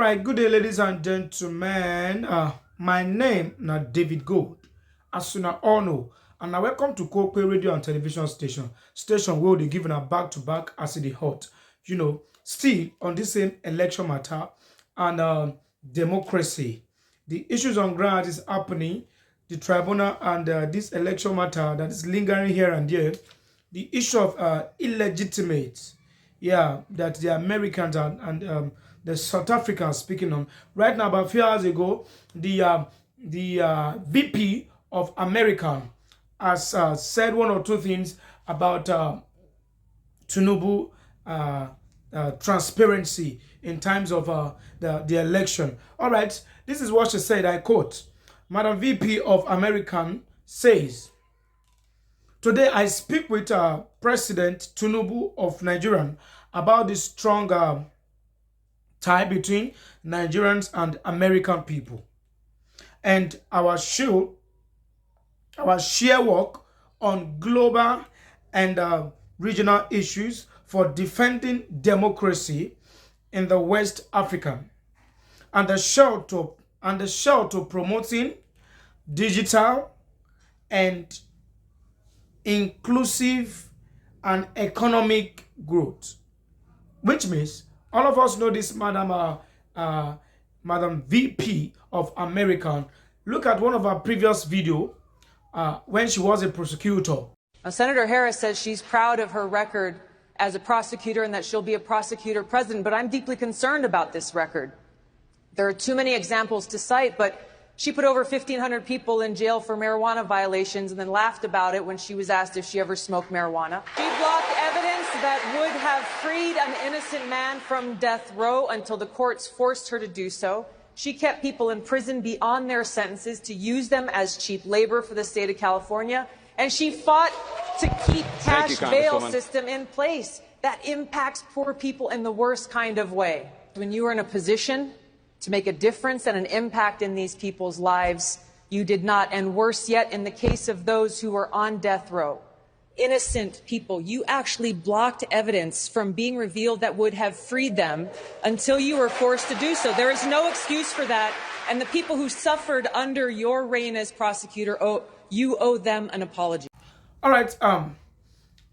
right, good day, ladies and gentlemen. My name na David Gold, as you all know, and now welcome to Kope Radio and Television Station where they giving a back-to-back as it hot. Still on this same election matter and democracy. The issues on ground is happening, the tribunal and this election matter that is lingering here and there. The issue of illegitimate, that the Americans and the South Africans speaking on right now. About a few hours ago, the VP of American has said one or two things about Tinubu transparency in terms of the election. All right, this is what she said. I quote: "Madam VP of American says, today I speak with President Tinubu of Nigeria about the strong tie between Nigerians and American people, and our shared work on global and regional issues for defending democracy in the West Africa, and the show to promoting digital and inclusive and economic growth," which means all of us know this Madam VP of American. Look at one of our previous video when she was a prosecutor. Senator Harris says she's proud of her record as a prosecutor and that she'll be a prosecutor president, but I'm deeply concerned about this record. There are too many examples to cite, but she put over 1,500 people in jail for marijuana violations and then laughed about it when she was asked if she ever smoked marijuana. She blocked evidence that would have freed an innocent man from death row until the courts forced her to do so. She kept people in prison beyond their sentences to use them as cheap labor for the state of California. And she fought to keep cash bail system in place that impacts poor people in the worst kind of way. When you are in a position to make a difference and an impact in these people's lives, you did not. And worse yet, in the case of those who were on death row, innocent people, you actually blocked evidence from being revealed that would have freed them until you were forced to do so. There is no excuse for that. And the people who suffered under your reign as prosecutor, you owe them an apology. All right.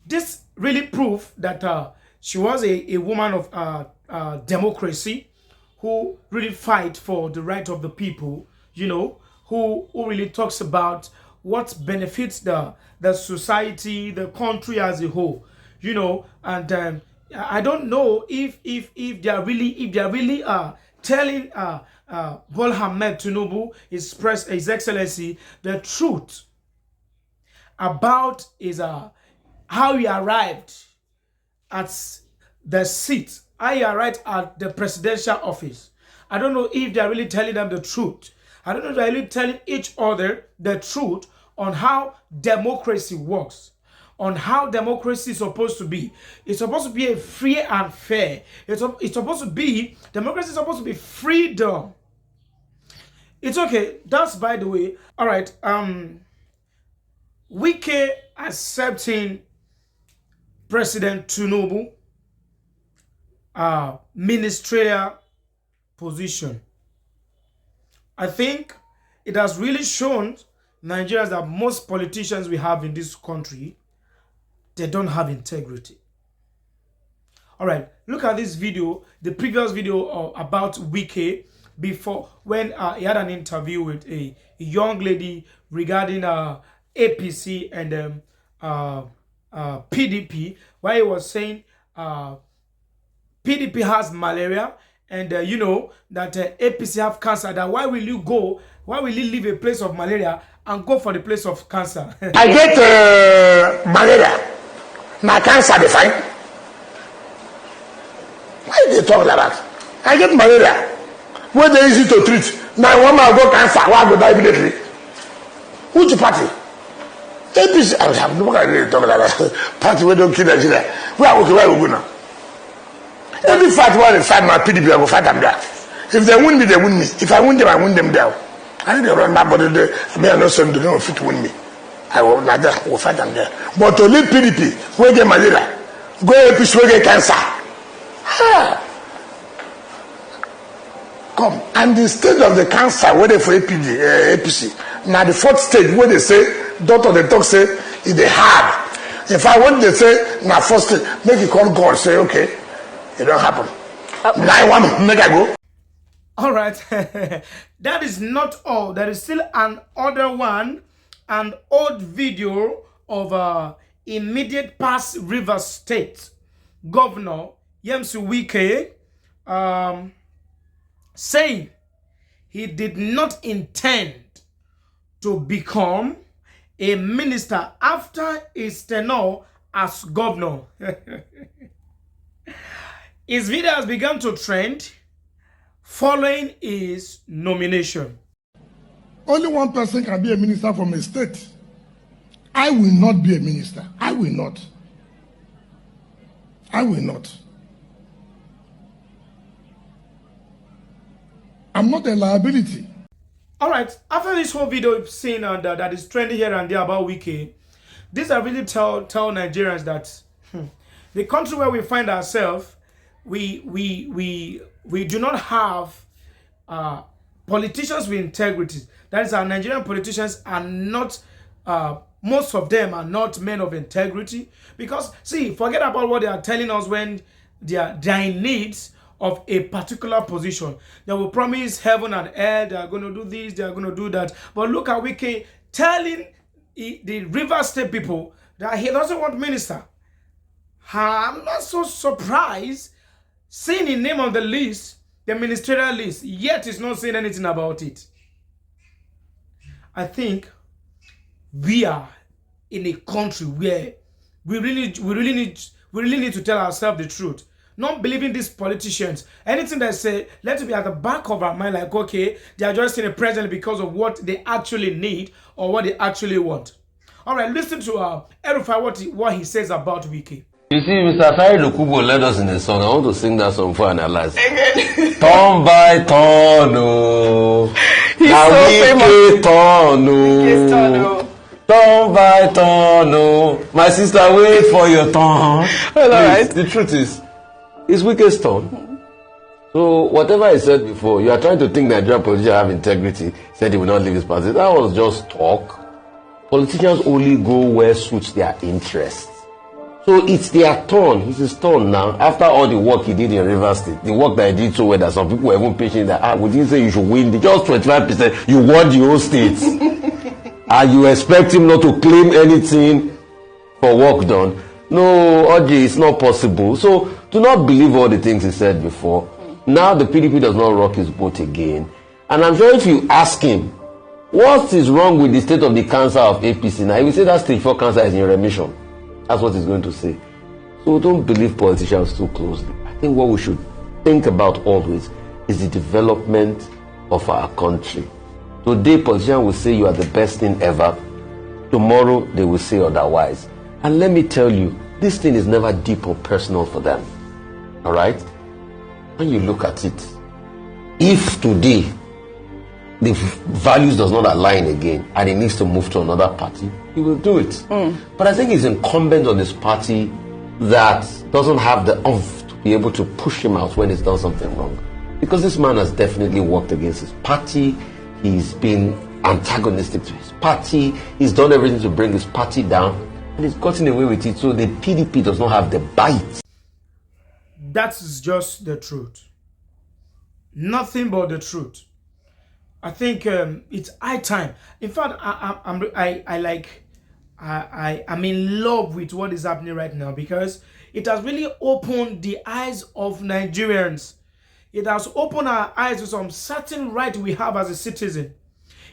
This really proved that she was a woman of democracy, who really fight for the right of the people, who really talks about what benefits the society, the country as a whole, and I don't know if they are really telling Bola Ahmed Tinubu, His Excellency, the truth about how he arrived at the seat. I arrived at the presidential office. I don't know if they are really telling them the truth. I don't know if they are really telling each other the truth on how democracy works, on how democracy is supposed to be. It's supposed to be a free and fair. It's supposed to be, democracy is supposed to be freedom. It's okay. That's by the way. All right. WIKE accepting President Tinubu ministerial position. I think it has really shown Nigerians that most politicians we have in this country, they don't have integrity. All right, look at this video, the previous video about WIKE, before when he had an interview with a young lady regarding APC and PDP, where he was saying PDP has malaria, and that APC have cancer. That why will you leave a place of malaria and go for the place of cancer? I get malaria, my cancer they find. Why they talk like that? I get malaria, where they easy to treat. Now one man go cancer, one go die immediately. Which party? APC. I have no idea talk like that. Party we don't kill Nigeria. Where we go now? Every fight where they fight my PDP, I will fight them there. If they win me, they win me. If I win them, I win them there. I think they run that body there. I may not send them fit to win me. I will like that. I will fight them there. But to leave PDP, where get malaria, go APC, where get cancer. come. And the stage of the cancer, where they for APC. Now the fourth stage, where they say, doctor they talk say, is the hard. In fact, when they say, now first stage, make you call God, say, okay, it don't happen. Now I want make I go. All right. That is not all. There is still another one, an old video of immediate past Rivers State Governor WIKE saying he did not intend to become a minister after his tenure as governor. His video has begun to trend following his nomination. Only one person can be a minister from a state. I will not be a minister. I will not. I will not. I'm not a liability. All right, after this whole video you've seen that is trending here and there about WIKE, these are really tell Nigerians that the country where we find ourselves, we do not have politicians with integrity. That is, our Nigerian politicians are not, most of them are not men of integrity. Because, see, forget about what they are telling us when they are in need of a particular position. They will promise heaven and earth, they are going to do this, they are going to do that. But look at WIKE telling the River State people that he doesn't want minister. I'm not so surprised seeing the name on the list, the ministerial list, yet he's not saying anything about it. I think we are in a country where we really need to tell ourselves the truth. Not believing these politicians. Anything they say, let it be at the back of our mind, like, okay, they are just in the present because of what they actually need or what they actually want. All right, listen to Erufai, what he says about WIKE. You see, Mr. Fari Lukubo led us in a song. I want to sing that song for analyze. Turn by turn, oh. He's so famous. Turn, turn by turn, oh. My sister, wait for your turn. Well, all right. The truth is, it's WIKE's turn. So whatever I said before, you are trying to think Nigerian politicians have integrity, said he will not leave his party. That was just talk. Politicians only go where suits their interests. So it's their turn. It's his turn now. After all the work he did in Rivers State, the work that he did so well that some people were even pitching that, we didn't say you should win. Just 25%, you won the whole state. And you expect him not to claim anything for work done. No, Oji, it's not possible. So do not believe all the things he said before. Now the PDP does not rock his boat again. And I'm sure if you ask him, what is wrong with the state of the cancer of APC now, he will say that stage 4 cancer is in remission. That's what he's going to say. So don't believe politicians too closely. I think what we should think about always is the development of our country. Today, politicians will say you are the best thing ever. Tomorrow, they will say otherwise. And let me tell you, this thing is never deep or personal for them. All right? When you look at it, if today the values does not align again and he needs to move to another party, he will do it. But I think it's incumbent on his party that doesn't have the oomph to be able to push him out when he's done something wrong. Because this man has definitely worked against his party. He's been antagonistic to his party. He's done everything to bring his party down. And he's gotten away with it. So the PDP does not have the bite. That's just the truth. Nothing but the truth. I think it's high time. In fact, I'm in love with what is happening right now because it has really opened the eyes of Nigerians. It has opened our eyes to some certain right we have as a citizen.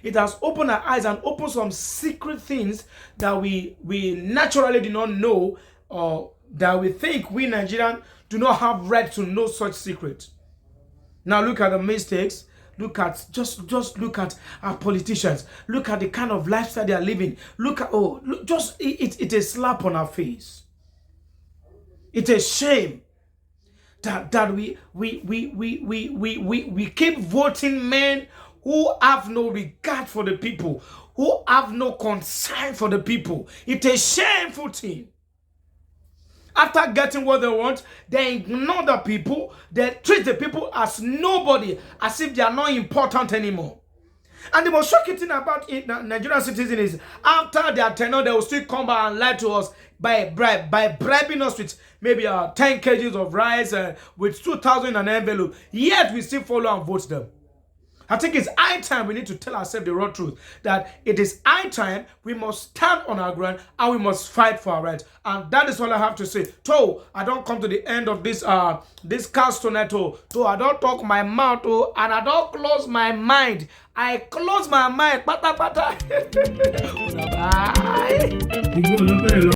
It has opened our eyes and opened some secret things that we naturally do not know, or that we think we Nigerians do not have right to know such secrets. Now look at the mistakes. Look at just look at our politicians. Look at the kind of lifestyle they are living. Look at it's a slap on our face. It's a shame that we keep voting men who have no regard for the people, who have no concern for the people. It's a shameful thing. After getting what they want, they ignore the people. They treat the people as nobody, as if they are not important anymore. And the most shocking thing about Nigerian citizens is after their tenure, they will still come back and lie to us by bribing us with maybe 10 kgs of rice, with 2,000 in an envelope. Yet we still follow and vote them. I think it's high time we need to tell ourselves the raw truth, that it is high time we must stand on our ground and we must fight for our rights. And that is all I have to say. So I don't come to the end of this cast tonight. So I don't talk my mouth and I don't close my mind. I close my mind. Bye.